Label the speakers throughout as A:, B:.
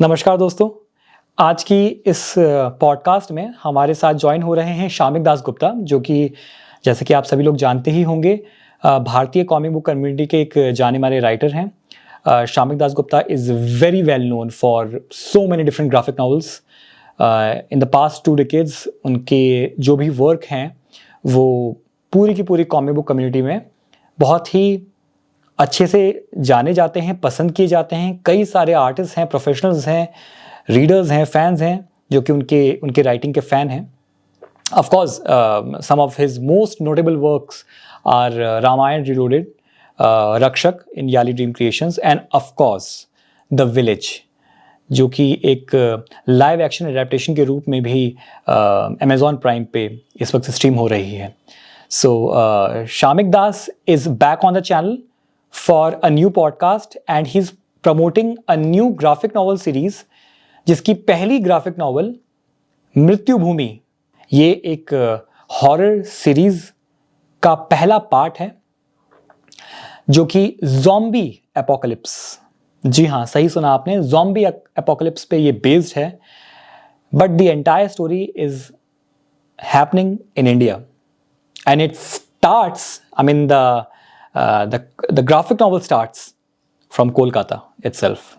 A: नमस्कार दोस्तों, आज की इस पॉडकास्ट में हमारे साथ जॉइन हो रहे हैं शामिक दास गुप्ता, जो कि जैसे कि आप सभी लोग जानते ही होंगे, भारतीय कॉमिक बुक कम्युनिटी के एक जाने-माने राइटर हैं। Shamik Das Gupta is very well known for so many different graphic novels. In the past 2 decades उनके जो भी वर्क हैं, वो पूरी की पूरी कॉमिक बुक कम्युनिटी में बहुत ही अच्छे से जाने जाते हैं, पसंद किए जाते हैं। कई सारे आर्टिस्ट हैं, प्रोफेशनल्स हैं, रीडर्स हैं, फैन्स हैं, जो कि उनके राइटिंग के फ़ैन हैं। Of course, some of his most notable works are Ramayana Reloaded, Rakshak in Yali Dream Creations, and of course, The Village, जो कि एक लाइव एक्शन एडेप्टेशन के रूप में भी Amazon प्राइम पे इस वक्त स्ट्रीम हो रही है। So, Shamik Das is back on the channel for a new podcast and he's promoting a new graphic novel series, जिसकी पहली ग्राफिक नॉवल मृत्यु भूमि, ये एक हॉरर सीरीज का पहला पार्ट है, जो कि ज़ॉम्बी एपोकलिप्स, जी हाँ, सही सुना आपने, ज़ॉम्बी एपोकलिप्स पे ये बेस्ड है। But the entire story is happening in India and it starts, I mean the graphic novel starts from Kolkata itself.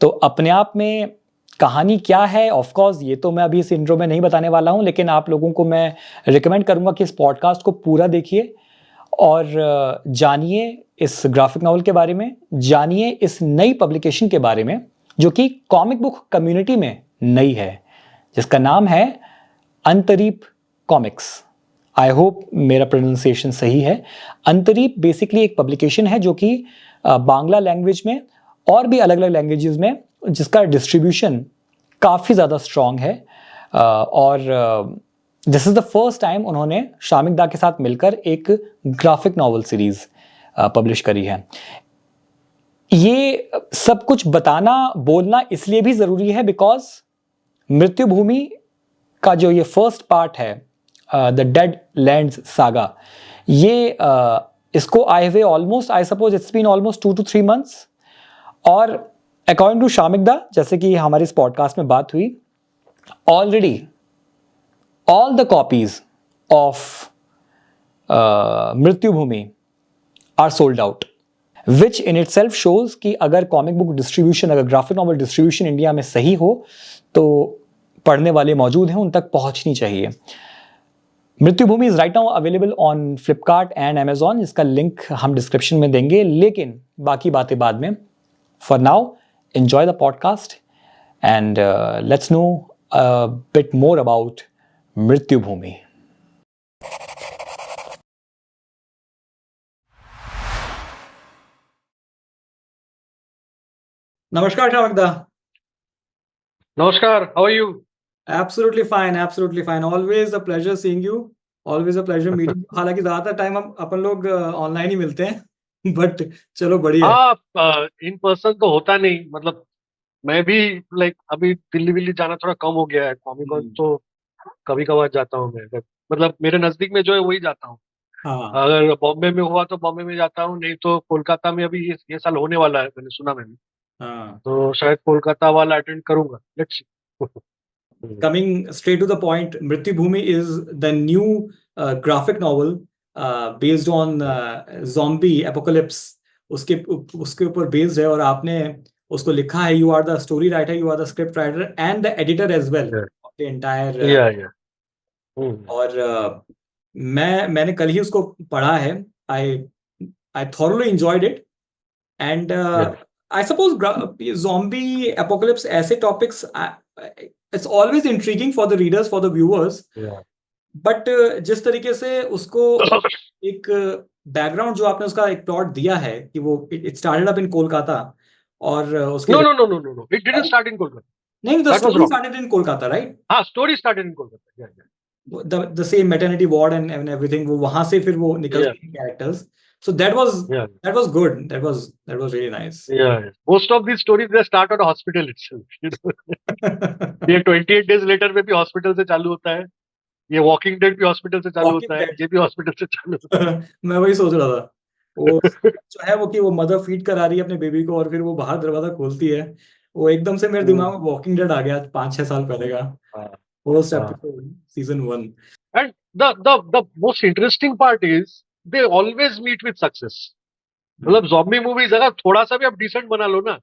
A: तो अपने आप में कहानी क्या है, ऑफ कोर्स ये तो मैं अभी इस इंट्रो में नहीं बताने वाला हूँ, लेकिन आप लोगों को मैं रिकमेंड करूँगा कि इस पॉडकास्ट को पूरा देखिए और जानिए इस ग्राफिक नॉवल के बारे में, जानिए इस नई पब्लिकेशन के बारे में, जो कि कॉमिक बुक कम्युनिटी में नई है, जिसका नाम है अंतरीप कॉमिक्स। आई होप मेरा प्रोनाउंसिएशन सही है। अंतरीप बेसिकली एक पब्लिकेशन है जो कि बांग्ला लैंग्वेज में और भी अलग अलग लैंग्वेजेस में, जिसका डिस्ट्रीब्यूशन काफ़ी ज़्यादा स्ट्रॉन्ग है। और this is the first time उन्होंने शामिक दा के साथ मिलकर एक ग्राफिक नॉवल सीरीज़ पब्लिश करी है। ये सब कुछ बताना, बोलना इसलिए भी ज़रूरी है बिकॉज मृत्यु भूमि का जो ये फर्स्ट पार्ट है, द डेड लैंड्स सागा, ये इसको आए हुए almost, I suppose it's been almost 2 to 3 months। और अकॉर्डिंग टू शामिक दा, जैसे कि हमारी इस पॉडकास्ट में बात हुई, already all the copies of Mrityu Bhoomi are sold out, which in itself shows अगर कॉमिक बुक डिस्ट्रीब्यूशन, अगर ग्राफिक नॉवल डिस्ट्रीब्यूशन इंडिया में सही हो तो पढ़ने वाले मौजूद हैं, उन तक पहुंचनी चाहिए। Mrityu Bhoomi is right now available on Flipkart and Amazon, जिसका लिंक हम डिस्क्रिप्शन में देंगे, लेकिन बाकी बातें बाद में। For now, enjoy the podcast and let's know a bit more about Mrityu Bhumi. Namaskar, Shamikda.
B: Namaskar, how are you?
A: Absolutely fine, absolutely fine. Always a pleasure seeing you. Always a pleasure meeting you. हालांकि ज़्यादातर time हम अपन लोग online ही मिलते हैं, but चलो बढ़िया है।
B: हाँ, इन पर्सन तो होता नहीं, मतलब मैं भी अभी दिल्ली विल्ली जाना थोड़ा कम हो गया है। कॉमिक कॉन तो कभी कभार जाता हूँ मैं, मतलब मेरे नजदीक में जो है वही जाता हूँ।
A: हाँ,
B: अगर बॉम्बे में हुआ तो बॉम्बे में जाता हूँ, नहीं तो कोलकाता में अभी ये साल होने वाला है, मैंने सुना। मैंने
A: हाँ।
B: तो शायद कोलकाता वाला अटेंड करूंगा। Let's
A: Coming straight to the point, Mrityu Bhumi is the new graphic novel based on zombie apocalypse. उसके ऊपर बेस्ड है और आपने उसको लिखा है। You are the story writer, you are the script writer and the editor as well of the entire.
B: या
A: और मैंने कल ही उसको पढ़ा है। I I thoroughly enjoyed it and I suppose zombie apocalypse ऐसे topics, it's always intriguing for the readers, for the viewers, but जिस तरीके से उसको एक बैकग्राउंड जो आपने उसका एक प्लॉट दिया है कि वो it started up in Kolkata और उसके
B: No, it didn't start in Kolkata.
A: नहीं, the
B: That was
A: story
B: wrong.
A: Started in Kolkata, right?
B: हाँ, story started in Kolkata.
A: The same maternity ward and everything, वो वहां से फिर वो निकलते हैं characters. So that was good, that was really nice.
B: Yeah. Most of these stories they start at a hospital itself. ये 28 days later में भी हॉस्पिटल से चालू होता है, ये वॉकिंग डेड भी हॉस्पिटल से चालू होता है, ये भी हॉस्पिटल से चालू होता है।
A: मैं वही सोच रहा था, वो जो है वो कि वो मदर फीड करा रही है अपने बेबी को और फिर वो बाहर दरवाजा खोलती है, वो एकदम से मेरे
B: हम्म,
A: दिमाग में वॉकिंग डेड आ गया 5-6 साल पहले का
B: हाँ,
A: फर्स्ट
B: हाँ.
A: Episode season 1।
B: And the most interesting part is they always meet with success. मतलब zombie movies अगर थोड़ा सा भी आप डिसेंट बना लो ना,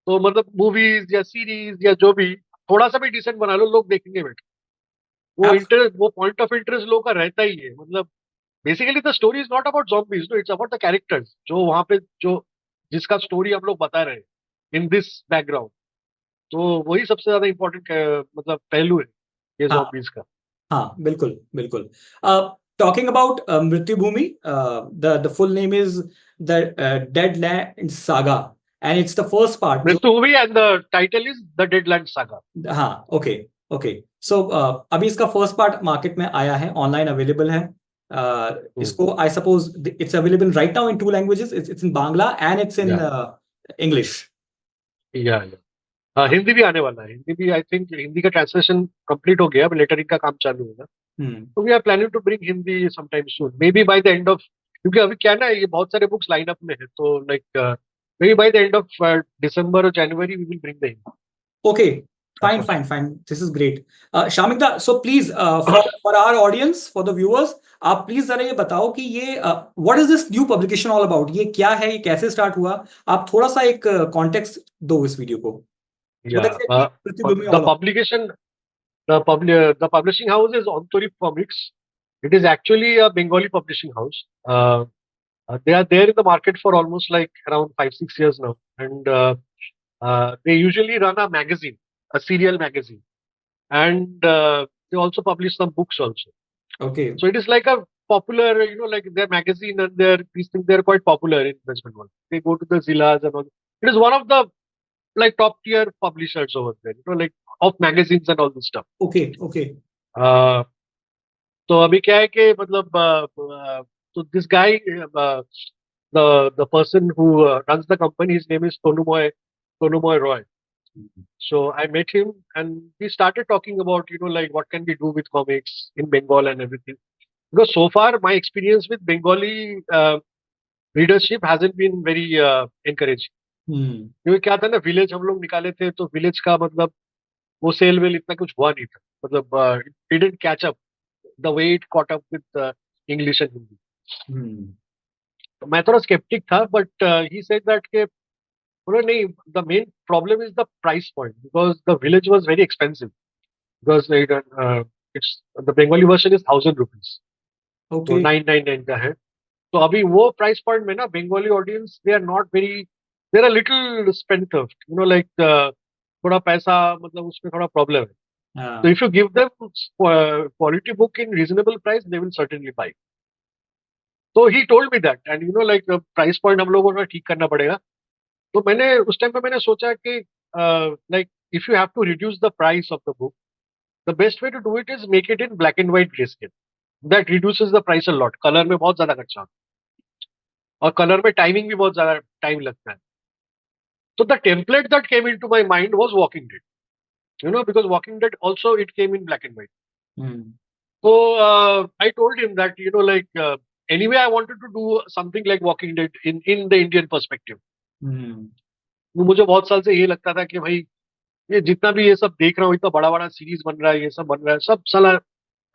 B: तो मतलब मूवीज या सीरीज या जो भी थोड़ा सा भी डिसेंट बना लो, लोग देखेंगे बेटा. वो इंटरेस्ट, वो पॉइंट ऑफ इंटरेस्ट लोगों का रहता ही है. मतलब basically the story is not about zombies, no, it's about the characters जो वहां पे, जो जिसका स्टोरी हम लोग बता रहे हैं इन दिस बैकग्राउंड. तो वही सबसे ज्यादा इम्पोर्टेंट मतलब पहलू है ये
A: हाँ
B: zombies का.
A: हाँ बिल्कुल बिल्कुल। Talking about Mrityu Bhoomi, the full name is the dead land saga and it's the first part जो।
B: Mrityu movie and the title is the deadland saga.
A: हाँ ओके ओके। सो अभी इसका फर्स्ट पार्ट मार्केट में आया है, ऑनलाइन अवेलेबल है। इसको आई suppose it's available right now in 2 languages, it's in Bangla and it's in
B: या
A: इंग्लिश।
B: या हाँ, हिंदी भी आने वाला है. हिंदी भी आई थिंक हिंदी का ट्रांसलेशन कंप्लीट हो गया, अब लेटरिंग का काम चालू होगा. तो we are planning to bring Hindi sometime soon, maybe by the end of, क्योंकि अभी क्या ना, ये बहुत सारे बुक्स लाइन अप में है, तो like maybe by the end of December और January we will bring the Hindi.
A: Okay, fine. This is great. Shamikda, so please, for our audience, for the viewers, आप प्लीज जरा ये बताओ कि ये what is this new publication all about, ये क्या है, ये कैसे स्टार्ट हुआ? आप थोड़ा सा एक कॉन्टेक्स्ट दो इस वीडियो को। What
B: Yeah,
A: exactly is पृथ्वीभूमि
B: the
A: all about?
B: publication, the publishing house is Antorip Comics. It is actually a Bengali publishing house. They are there in the market for almost like around 5-6 years now, and they usually run a magazine, a serial magazine, and they also publish some books also.
A: Okay.
B: So it is like a popular, like their magazine and their these things. They are quite popular in West Bengal. They go to the Zillas and all. It is one of the like top tier publishers over there, like of magazines and all this stuff.
A: Okay.
B: Uh, तो अभी क्या है कि मतलब so this guy, the person who runs the company, his name is Tonumoy Roy. So I met him and we started talking about, like what can we do with comics in Bengal and everything. Because so far my experience with Bengali readership hasn't been very encouraging. क्योंकि क्या था ना, village हम लोग निकाले थे, तो village का मतलब वो सेल वेल इतना कुछ हुआ नहीं था. मतलब it didn't catch up the way it caught up with English and Hindi. तो मैं थोड़ा skeptic था, but he said that के बोले नहीं, the main problem is the price point because the village was very expensive because it's the Bengali version is 1,000 rupees. तो
A: Okay.
B: 999 का है. तो अभी वो प्राइस पॉइंट में ना Bengali audience they are not very, they are little spendthrift, like थोड़ा पैसा, मतलब उसमें थोड़ा प्रॉब्लम है. तो if you give them quality book in reasonable price they will certainly buy. तो he told me that, and like price point हम लोगों को ठीक करना पड़ेगा. तो मैंने उस टाइम पे मैंने सोचा कि like if you have to reduce the price of the book, the best way to do it is make it in black and white greyscale. That reduces the price a lot. Colour में बहुत ज्यादा खर्चा होता है और colour में timing भी बहुत ज्यादा टाइम लगता है. So the template that came into my mind was Walking Dead, because Walking Dead also it came in black and white. So I told him that like anyway I wanted to do something like Walking Dead in the Indian perspective. तो मुझे बहुत साल से ये लगता था कि भाई ये जितना भी ये सब देख रहा हूँ, इतना बड़ा बड़ा सीरीज बन रहा है, ये सब बन रहा है, सब साला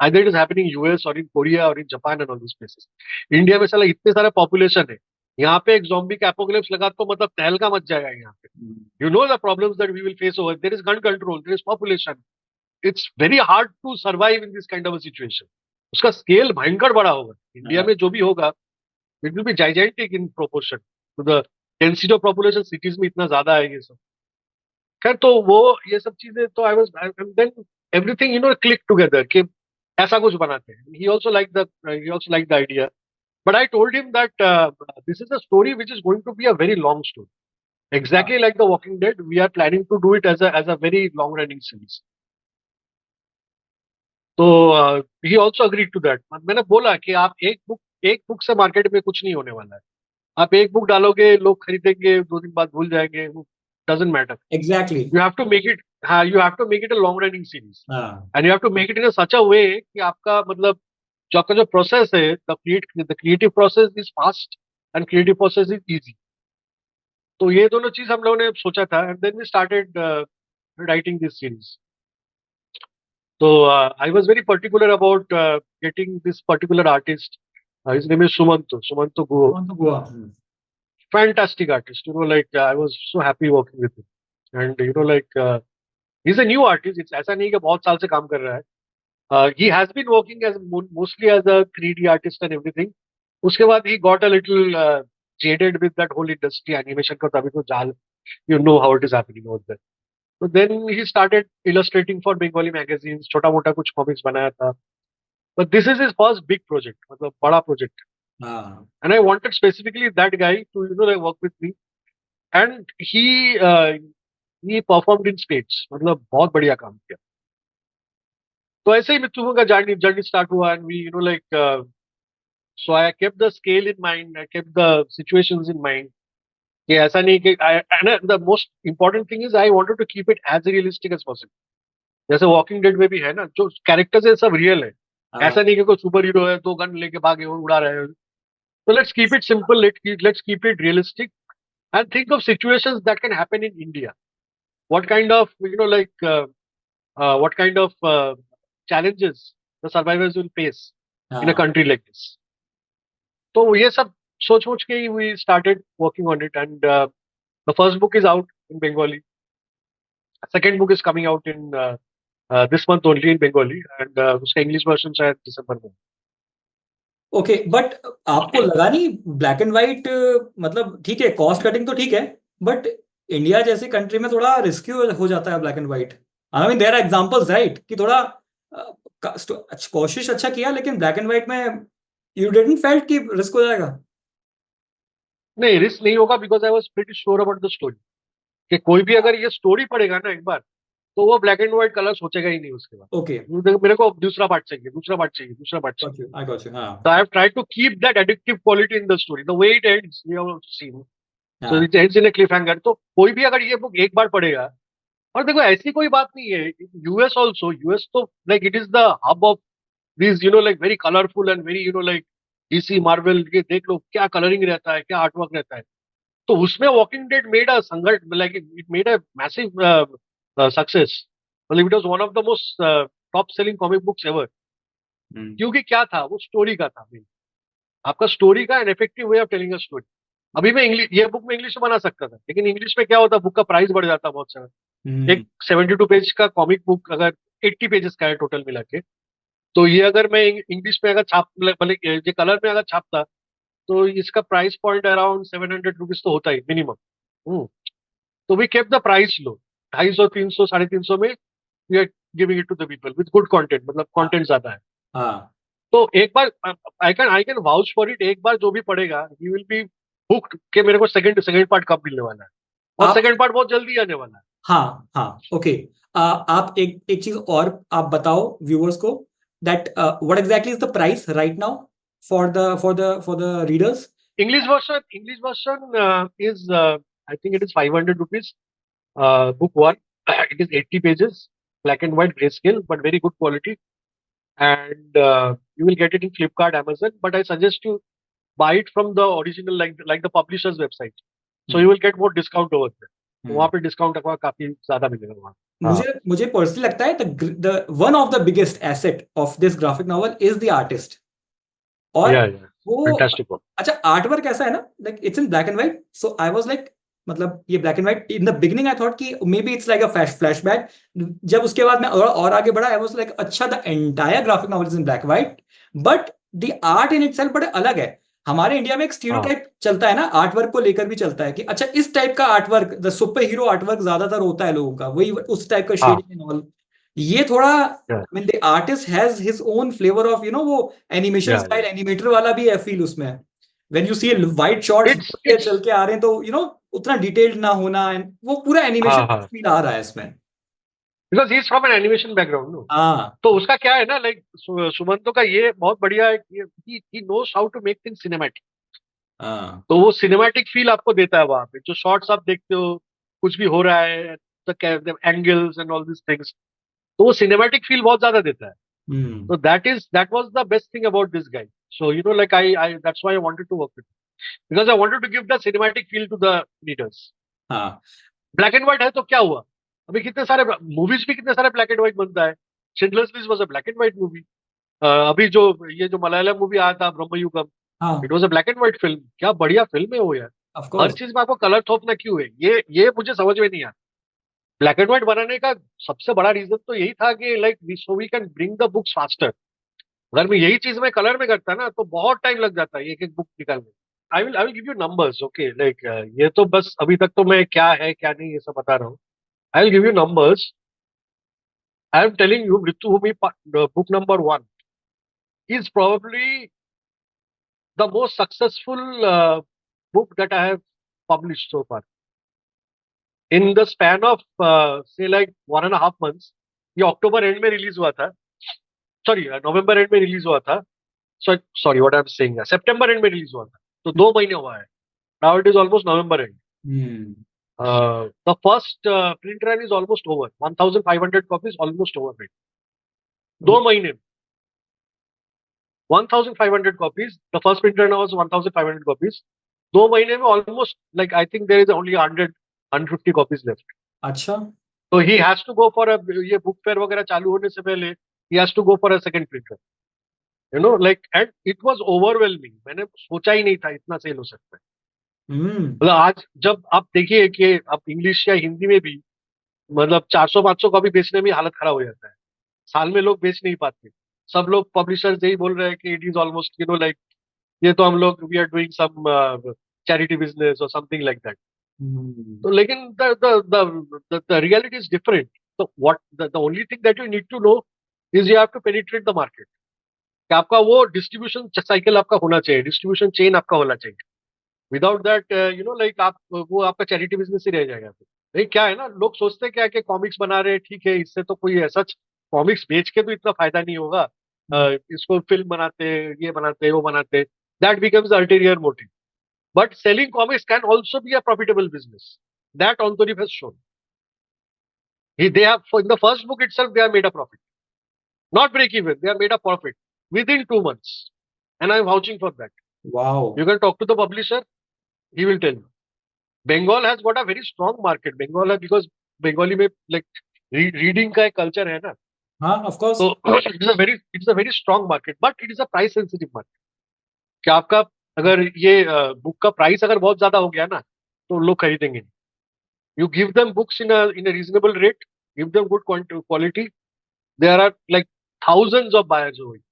B: either it is happening US or in Korea or in Japan and all these places. India में साला इतने सारे पॉपुलेशन है, यहाँ पे एक ज़ॉम्बी का एपोकलिप्स लगा तो मतलब तहलका मच जाएगा यहाँ पे. You know the problems that we will face over. There is gun control, there is population. It's very hard to survive in this kind of a situation. उसका स्केल भयंकर बड़ा होगा. इंडिया में जो भी होगा, it will be gigantic in proportion to the density of population. Cities में इतना ज्यादा है ये सब. खैर, तो वो ये सब चीजें तो I was, and then everything clicked together कि ऐसा कुछ बनाते हैं. He also liked the idea. But I told him that this is a story which is going to be a very long story. Exactly like The Walking Dead, we are planning to do it as a very long running series. तो he also agreed to that. मैंने बोला कि आप एक book से market में कुछ नहीं होने वाला है. आप एक बुक डालोगे, लोग खरीदेंगे, 2 दिन बाद भूल जाएंगे. Doesn't matter.
A: Exactly.
B: You have to make it a long running series. And you have to make it in such a way कि आपका मतलब जो आपका जो प्रोसेस है, the creative process is fast and creative process is easy. तो ये दोनों चीज हम लोगों ने सोचा था, and then we started writing this series. So I was very particular about getting this particular artist. His name is Sumanto. Sumanto Guho.
A: कौन तो Goa
B: Fantastic artist. Like I was so happy working with him. And like he's a new artist. It's ऐसा नहीं कि बहुत साल से काम कर रहा है. He has been working as mostly as a 3D artist and everything. उसके बाद he got a little jaded with that whole industry, animation का तभी तो जाल, you know how it is happening out there. So then he started illustrating for Bengali magazines, छोटा मोटा कुछ comics बनाया था. But this is his first big project, मतलब बड़ा project.
A: हाँ
B: And I wanted specifically that guy to like work with me. And he performed in states, मतलब बहुत बढ़िया काम किया. तो ऐसे ही मित्तुओं का जर्नी स्टार्ट हुआ, and we like so I kept the scale in mind, I kept the situations in mind. कि ऐसा नहीं कि and the most important thing is I wanted to keep it as realistic as possible. जैसे walking dead में भी है ना, जो कैरेक्टर्स है सब रियल है.
A: हाँ
B: ऐसा नहीं कि कोई सुपर हीरो है, 2 गन लेके भागे और उड़ा रहे हैं. So let's keep it simple. Let's keep it realistic and think of situations that can happen in India. What kind of what kind of challenges the survivors will face in a
A: हाँ
B: country like this. तो ये सब सोच के ही we started working on it, and the first book is out in Bengali. Second book is coming out in this month only in Bengali, and उसका English version शायद दिसंबर में.
A: Okay but आपको लगा नहीं ब्लैक एंड व्हाइट मतलब ठीक है cost cutting तो ठीक है बट इंडिया जैसी कंट्री में थोड़ा रिस्की हो जाता है black and white I mean there are examples right कि थोड़ा कोशिश अच्छा किया लेकिन ब्लैक एंड व्हाइट में यू डिडंट फेल्ट कि रिस्क हो जाएगा
B: नहीं, रिस्क नहीं होगा, because I was pretty sure about the story. कि कोई भी अगर ये स्टोरी पढ़ेगा ना एक बार, तो वो ब्लैक एंड व्हाइट कलर सोचेगा ही नहीं उसके बाद.
A: ओके
B: मेरे को दूसरा पार्ट चाहिए, दूसरा पार्ट चाहिए, दूसरा पार्ट चाहिए.
A: आई गॉट यू हां
B: So I have tried to keep that addictive quality in the story. The way it ends, you have seen. So
A: हां
B: it ends in a cliffhanger. तो कोई भी अगर ये बुक एक बार पढ़ेगा, और देखो ऐसी कोई बात नहीं है. यूएस ऑल्सो, यूएस तो like it is the hub of this like very colourful and very like DC Marvel. ये देख लो क्या कलरिंग रहता है, क्या आर्टवर्क रहता है. तो उसमें वॉकिंग डेड मेड अ संघर्ष, like it made a massive success. मतलब it was one of the most top selling comic books ever. क्योंकि क्या था, वो स्टोरी का था. आपका स्टोरी का an effective way of telling a story. अभी मैं इंग्लिश, ये बुक में इंग्लिश में बना सकता था, लेकिन इंग्लिश में क्या होता, बुक का प्राइस बढ़ जाता बहुत सारा. एक 72 पेज का कॉमिक बुक अगर 80 पेजेस का है टोटल मिला के, तो ये अगर मैं इंग्लिश में अगर मतलब ये कलर में अगर छापता, तो इसका प्राइस पॉइंट अराउंड 700 रुपीज तो होता ही मिनिमम. तो we kept the price low, 250, 300, 350 में we are giving it to the people with good content. मतलब कंटेंट ज्यादा है.
A: हां
B: तो एक बार I can vouch for it. एक बार जो भी पढ़ेगा, ही विल बी हुक्ड कि मेरे को सेकंड पार्ट कब मिलने वाला है. और
A: आप
B: सेकंड पार्ट बहुत जल्दी आने वाला है.
A: हाँ हाँ ओके आप एक एक चीज और आप बताओ व्यूअर्स को that what exactly is the price right now for the readers
B: English version is I think it is 500 rupees. Book one. It is 80 pages, black and white grayscale, but very good quality. And you will get it in Flipkart, Amazon. But I suggest you buy it from the original, like the publisher's website. So you will get more discount over there. वहाँ पे discount काफी ज्यादा मिलेगा वहाँ.
A: मुझे मुझे personally लगता है the one of the biggest asset of this graphic novel is the artist और वो
B: फैंटास्टिक वर्क.
A: अच्छा आर्ट वर्क ऐसा है ना like it's in black and white so I was like मतलब ये black and white in the beginning I thought कि maybe it's like a flashback जब उसके बाद मैं और आगे बढ़ा आई वाज लाइक अच्छा the entire graphic novel is in black white but the art in itself बड़े अलग है. हमारे इंडिया में एक स्टीरियोटाइप चलता है ना आर्ट वर्क को लेकर भी चलता है कि अच्छा इस टाइप का art work the super hero art work ज्यादातर होता है लोगों का वही उस टाइप का शेडिंग एंड ऑल. ये थोड़ा I mean the artist has his own flavour of वो एनिमेशन स्टाइल एनिमेटर वाला भी है फील उसमें. When you see white shots चल के आ रहे हैं तो उतना डिटेल्ड ना होना एंड वो पूरा एनिमेशन फील आ रहा है इसमें.
B: Because he is from an animation background no.
A: हाँ
B: तो उसका क्या है ना, लाइक सुमंतो का ये बहुत बढ़िया है. He knows how to make things cinematic.
A: हाँ
B: तो वो सिनेमैटिक फील आपको देता है वहां पे. जो शॉट्स आप देखते हो, कुछ भी हो रहा है, angles and all this things, तो वो सिनेमैटिक फील बहुत ज्यादा देता है. So that was the best thing about this guy. So like I that's why I wanted to work with him. because I wanted to give the cinematic feel to the readers.
A: हाँ
B: black and white है तो क्या हुआ? अभी कितने सारे movies भी कितने सारे ब्लैक एंड व्हाइट बनता है. Schindler's list was a black and white movie. अभी जो ये जो मलयालम मूवी आया था ब्रह्मयुगम,
A: हाँ
B: it was a black and white film. क्या बढ़िया फिल्म है वो यार.
A: Of
B: her
A: course.
B: चीज में आपको कलर थोपना क्यों है? ये मुझे समझ में नहीं आता. ब्लैक एंड व्हाइट बनाने का सबसे बड़ा रीजन तो यही था कि like so we can bring the books faster. अगर मैं यही चीज में कलर में करता ना तो बहुत टाइम लग जाता है एक एक बुक निकालने. आई will give you numbers. Okay, like ये तो बस अभी तक तो मैं क्या है क्या नहीं ये सब बता रहा हूँ. I will give you numbers. I am telling you, Mrityubhoomi book number 1 is probably the most successful book that I have published so far. In the span of say like 1.5 months, ये अक्टूबर एंड में release हुआ था. Sorry, November and में release हुआ था. Sorry, what I am saying, September and में release हुआ था. तो 2 महीने हुआ है. Now it is almost November and. The first print run is almost over. 1,500 copies almost over. 2 महीने में 1,500 copies. The first print run was 1,500 copies. 2 महीने में almost, like I think there is only 150 copies left.
A: अच्छा.
B: So he has to go for a, ये book fair वगैरह चालू होने से पहले he has to go for a second print run. You know, like, and it was overwhelming. मैंने सोचा ही नहीं था इतना सेल हो सकता है. मतलब आज जब आप देखिए कि आप इंग्लिश या हिंदी में भी मतलब 400-500 कॉपी बेचने में हालत खराब हो जाता है. साल में लोग बेच नहीं पाते. सब लोग पब्लिशर्स यही बोल रहे हैं कि इट इज ऑलमोस्ट लाइक ये तो हम लोग we are doing some charity business और समथिंग लाइक दैट. तो लेकिन द रियलिटी इज डिफरेंट. तो what the only thing that you need to know is you have to penetrate the market. कि आपका वो डिस्ट्रीब्यूशन साइकिल आपका होना चाहिए, डिस्ट्रीब्यूशन चेन आपका होना चाहिए. विदाउट दैट लाइक आप वो आपका चैरिटी बिजनेस ही रह जाएगा. नहीं, क्या है ना, लोग सोचते क्या है कि कॉमिक्स बना रहे हैं, ठीक है, इससे तो कोई ऐसा कॉमिक्स बेच के तो इतना फायदा नहीं होगा. इसको फिल्म बनाते, ये बनाते, वो बनाते, that becomes ulterior motive. But selling comics can also be a profitable business. That Antariv has shown. They have, in the first book itself, they have made a profit. Not break even, they have made a profit within 2 months. And I'm vouching for that.
A: Wow.
B: You can talk to the publisher, he will tell you. Bengal has got a very strong market. Bengal है because Bengali में like reading का एक culture है ना.
A: हाँ, of course.
B: So it's a very strong market, but it is a price sensitive market. कि आपका अगर ये बुक का प्राइस अगर बहुत ज्यादा हो गया ना तो लोग खरीदेंगे नहीं. You give them books in a reasonable rate, give them good quality. There are like thousands of buyers over here.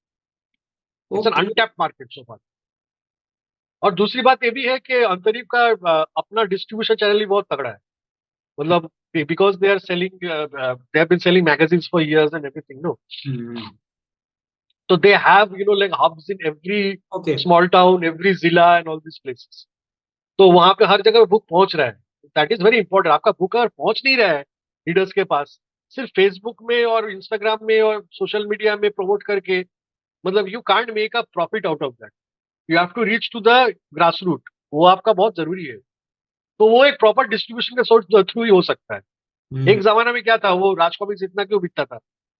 B: It's an untapped market so far. और दूसरी बात ये भी है कि अंतरीप का अपना डिस्ट्रीब्यूशन चैनल भी बहुत तगड़ा है. मतलब because they are selling, they have been selling magazines for years and everything, no? So they have, like hubs in every small town, every zilla and all these places. तो वहां पे हर जगह book पहुंच रहा है. That is very important. आपका book अगर पहुंच नहीं रहा है रीडर्स के पास, सिर्फ फेसबुक में और इंस्टाग्राम में और सोशल मीडिया में प्रमोट करके, मतलब you can't make a profit out of that. You have to reach to the grass root. वो आपका बहुत जरूरी है. तो वो एक प्रॉपर डिस्ट्रीब्यूशन के सोर्स थ्रू ही हो सकता है. एक जमाना में क्या था, वो राज कॉमिक्स इतना क्यों बिकता था?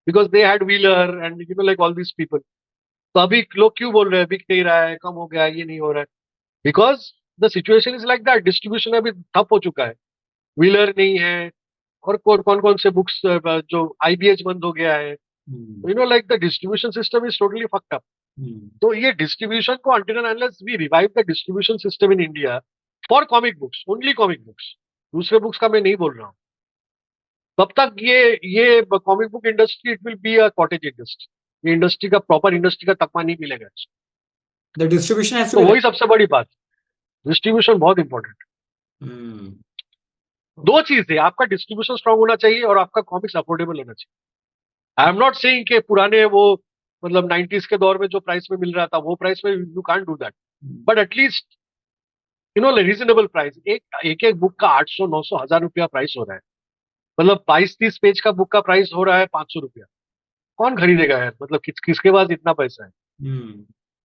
B: Because they had wheeler and like all this people. तो अभी लोग क्यों बोल रहे हैं बिक नहीं रहा है, कम हो गया, ये नहीं हो रहा है? Because the situation is like that. Distribution अभी ठप हो चुका है. व्हीलर नहीं है. और कौन कौन से बुक्स जो आईबीएच बंद हो गया है. Like the distribution system is totally fucked up. तो ये डिस्ट्रीब्यूशन को until and unless we revive the distribution system in India for comic books, only comic books, दूसरे बुक्स का मैं नहीं बोल रहा हूँ, तब तक ये comic book industry it will be a cottage industry. ये इंडस्ट्री का प्रॉपर इंडस्ट्री का तकमा नहीं मिलेगा.
A: The distribution has to
B: तो
A: be
B: वही सबसे बड़ी बात. डिस्ट्रीब्यूशन बहुत इंपॉर्टेंट. दो चीज है, आपका डिस्ट्रीब्यूशन स्ट्रांग होना चाहिए और आपका कॉमिक्स अफोर्डेबल होना चाहिए. आई एम नॉट सेइंग कि पुराने वो मतलब 90s के दौर में जो प्राइस में मिल रहा था वो प्राइस में you can't do that. But at least reasonable price. एक बुक का 800, 900, 1000 रुपया प्राइस हो रहा है. मतलब 22-30 पेज का बुक का प्राइस हो रहा है 500 रुपया. कौन खरीदेगा यार? मतलब किसके पास इतना पैसा है?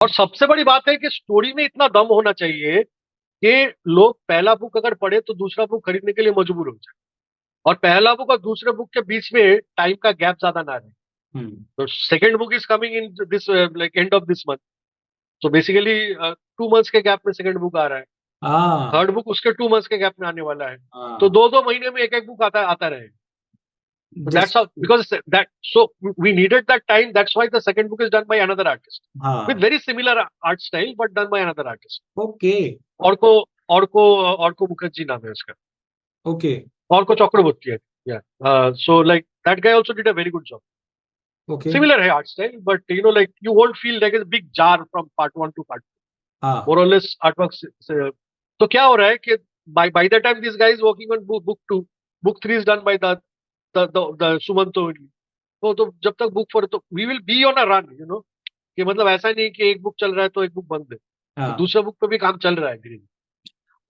B: और सबसे बड़ी बात है कि स्टोरी में इतना दम होना चाहिए कि लोग पहला बुक अगर पढ़े तो दूसरा बुक खरीदने के लिए मजबूर हो जाए. और पहला बुक और दूसरे बुक के बीच में टाइम का गैप ज्यादा ना रहे. तो second book is coming in this like end of this month. So basically 2 months के गैप में सेकंड बुक आ रहा है,
A: हाँ
B: थर्ड बुक उसके 2 months के गैप में आने वाला है, तो
A: हाँ
B: 2-2 महीने में एक बुक आता आता रहे. So that's
A: just
B: how, because that, so we needed that time. That's why the second book is done by another artist with
A: हाँ
B: very similar art style, but done by another artist.
A: Okay
B: Orko Orko Orko Mukherjee नाम है उसका.
A: Okay
B: Orko Chakraborty है. Yeah. So like that guy also did a very good job.
A: Okay
B: Similar है art style, but like you won't feel like a big jar from part one to part two.
A: हाँ
B: More or less artwork से. तो क्या हो रहा है कि by the time this guy is working on book two, book three is done by the Sumanto only. तो जब तक बुक फोर, तो we will be on a run, कि मतलब ऐसा नहीं कि एक बुक चल रहा है तो एक बुक बंद है, तो
A: हाँ
B: दूसरे बुक पे भी काम चल रहा है धीरे.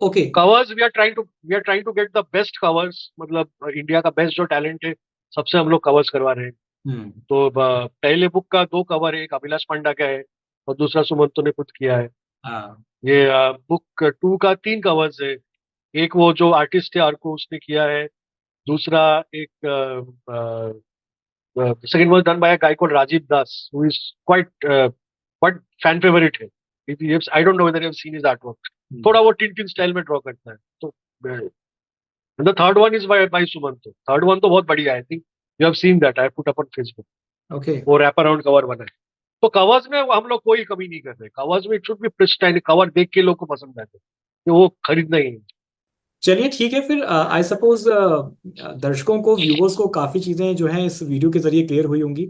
A: Okay
B: covers we are trying to get the best covers, मतलब इंडिया का बेस्ट जो टैलेंट है सबसे हम लोग कवर्स करवा रहे हैं.
A: हम्म
B: तो पहले बुक का 2 कवर है, एक अभिलाष पांडा का है और दूसरा सुमंतो ने खुद किया है.
A: हाँ
B: ये बुक 2 का 3 कवर्स है. एक वो जो आर्टिस्ट है आर्को उसने किया है, दूसरा एक the second was done by a guy called Rajiv Das, who is quite but fan favorite है. I don't know whether you've seen his artwork. थोड़ा वो टिन टिन स्टाइल में ड्रॉ करता है. तो the third one is by Sumanto. Third one तो बहुत बढ़िया है. I think you have seen that. I put up on Facebook.
A: Okay
B: वो रैप अराउंड कवर बना है. तो कवर्स में हम लोग कोई कमी नहीं कर रहे. कवर्स में it should be pristine. Cover देख के लोग को पसंद आते, कि वो खरीदना ही है.
A: चलिए ठीक है फिर आई सपोज दर्शकों को व्यूवर्स को काफी चीजें जो हैं इस वीडियो के जरिए क्लियर हुई होंगी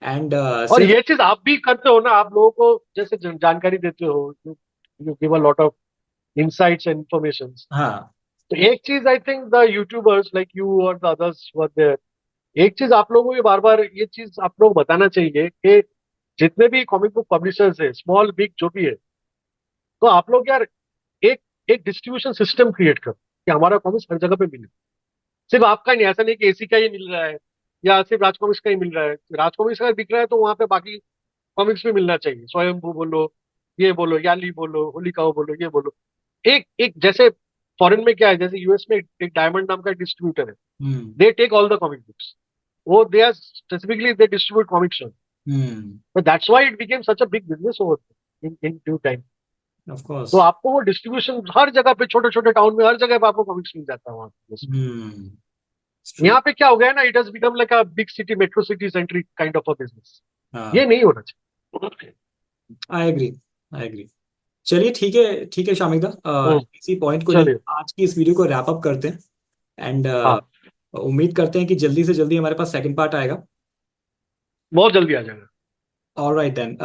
A: एंड
B: और
A: सिर्फ
B: ये चीज आप भी करते हो ना, आप लोगों को जैसे जानकारी देते हो, you give a lot of insights and informations.
A: हाँ
B: तो एक चीज I think the YouTubers like you और द अदर्स वर देयर, एक चीज आप लोगों को ये बार बार ये चीज आप लोग बताना चाहिए कि जितने भी कॉमिक बुक पब्लिशर्स है, स्मॉल बिग जो भी है, तो आप लोग यार एक एक डिस्ट्रीब्यूशन सिस्टम क्रिएट करो कि हमारा कॉमिक्स हर जगह पे मिले. सिर्फ आपका नहीं, ऐसा नहीं कि एसी का ही मिल रहा है या सिर्फ राज कॉमिक्स का ही मिल रहा है. राज कॉमिक्स का दिख रहा है तो वहां पे बाकी कॉमिक्स भी मिलना चाहिए. स्वयंभू बोलो, ये बोलो, याली बोलो, होलिकाओ बोलो, ये बोलो. एक एक जैसे फॉरेन में क्या है, जैसे यूएस में एक डायमंड नाम का डिस्ट्रीब्यूटर है.
A: Hmm
B: they take all the comic books. वो they are specifically they distribute comics.
A: Hmm
B: तो that's why it became such a big business over in due time.
A: Of course
B: तो आपको वो डिस्ट्रीब्यूशन हर जगह पे, छोटे छोटे टाउन में हर जगह पे आपको कॉमिक्स मिल जाता है वहाँ पे.
A: हम्म ट्रू
B: यहाँ पे क्या हो गया है ना, it has become like a big city metro city centric kind of a business.
A: हाँ
B: ये नहीं होना चाहिए.
A: आई एग्री आई एग्री चलिए ठीक है शामिक दा
B: हम्म,
A: इसी पॉइंट को
B: चलिए.
A: लेकर आज की इस वीडियो को रैप अप करते हैं एंड
B: हाँ,
A: उम्मीद करते हैं कि जल्दी से जल्दी हमारे पास सेकंड पार्ट आएगा
B: बहुत जल्दी आ जाएगा.
A: ऑलराइट देन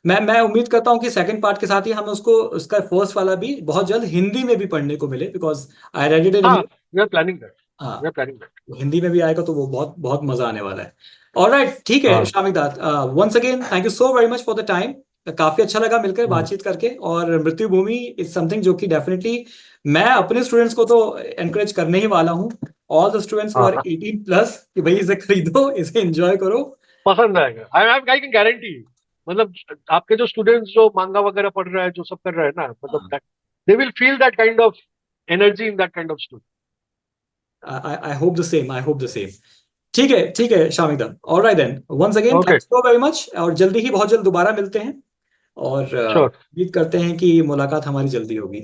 A: मैं उम्मीद करता हूँ कि सेकंड पार्ट के साथ ही हमें उसको उसका फर्स्ट वाला भी बहुत जल्द हिंदी में भी पढ़ने को मिले because I read it in
B: हाँ,
A: English
B: we are planning that.
A: हाँ
B: we are planning that.
A: Hindi में भी आएगा तो वो बहुत बहुत मजा आने वाला है ऑलराइट ठीक है
B: हाँ,
A: शामिक दाद once again thank you so very much for the time काफी अच्छा लगा मिलकर
B: हम्म,
A: बातचीत करके और मृत्यु भूमि इज समथिंग जो कि डेफिनेटली मैं अपने स्टूडेंट्स को तो एनकरेज करने ही वाला हूँ ऑल द स्टूडेंट्स हु
B: हाँ,
A: आर
B: हाँ,
A: 18 प्लस कि भाई इसे खरीदो इसे एंजॉय करो
B: पसंद आएगा. I can guarantee. मतलब आपके जो स्टूडेंट्स जो मांगा वगैरह पढ़ रहा है, जो सब कर रहा है ना, मतलब they will feel that kind of energy in that kind of story.
A: I hope the same I hope the same ठीक है Shamik da alright then once again
B: okay,
A: thanks so very much और जल्दी ही बहुत जल्द दोबारा मिलते हैं और
B: श्योर.
A: उम्मीद करते हैं कि मुलाकात हमारी जल्दी होगी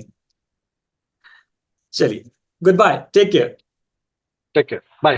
A: चलिए good bye take care
B: take care. Bye.